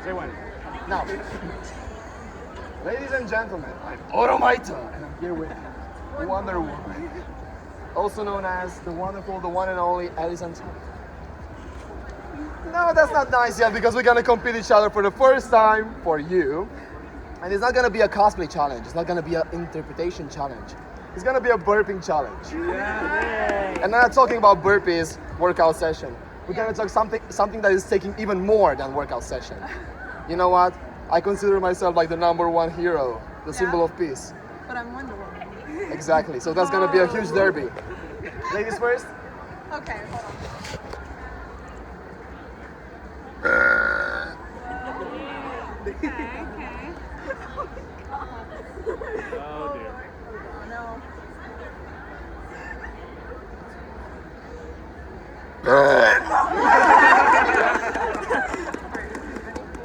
Say when. Now, ladies and gentlemen, I'm Automator, and I'm here with Wonder Woman, also known as the wonderful, the one and only Alyson Tabbitha. No, that's not nice yet because we're gonna compete each other for the first time for you. And it's not gonna be a cosplay challenge, it's not gonna be an interpretation challenge. It's gonna be a burping challenge. Yeah. And I'm not talking about burpees, workout session. We're gonna talk something that is taking even more than workout session. You know what? I consider myself like the #1 hero, the symbol of peace. But I'm Wonder Woman. Exactly, so that's gonna be a huge derby. Ladies first? Okay, hold on. Okay. Oh dear. Oh no.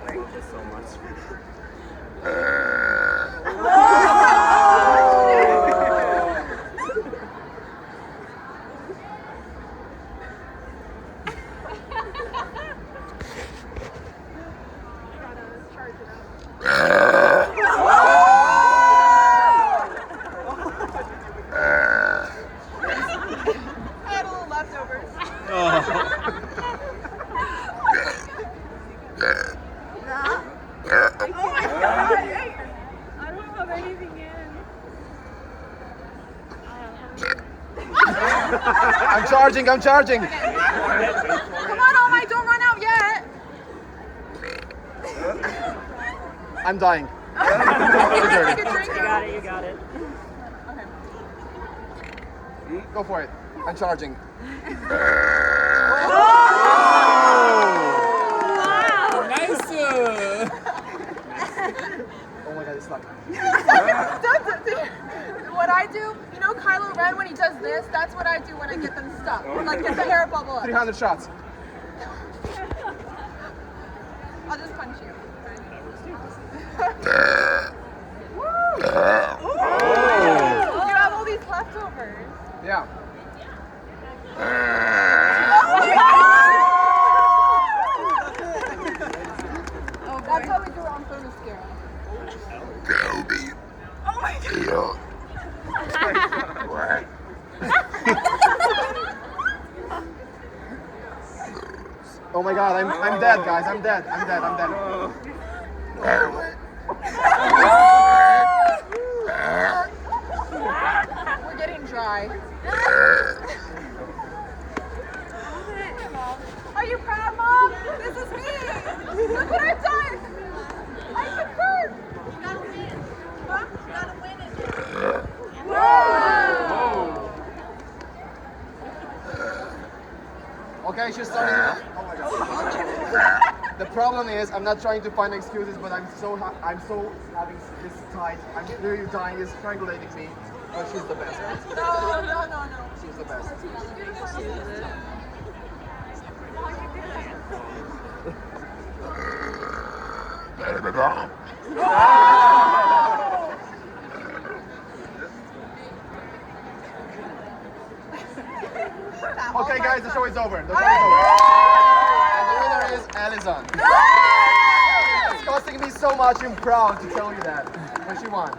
Love this so much. I had a little leftovers. Oh my god! I don't have anything in. I'm charging, I'm charging! Come on, All Might, don't run out yet! I'm dying. Take a drink. You got it. Okay. Go for it. I'm charging. Nice. Oh my god, it's stuck. What I do, you know Kylo Ren when he does this? That's what I do when I get them stuck. Like get the hair bubble up. 300 shots. I'll just punch you. You have all these leftovers. Yeah. Oh, that's how we do it on Thermoscare. Oh my god. Oh my god, I'm dead, guys. I'm dead. I'm dead. I'm dead. We're getting dry. Are you proud, Mom? This is me. Look what I've done. I confirmed. You gotta win. Huh? You gotta win it. Whoa. Okay, she's starting. Oh my god. The problem is, I'm not trying to find excuses, but I'm so having this tight. I'm literally dying. It's strangulating me, but she's the best. No. She's the best. Okay, guys, the show is over. The show is over. And the winner is Alyson. It's costing me so much. I'm proud to tell you that. But she won.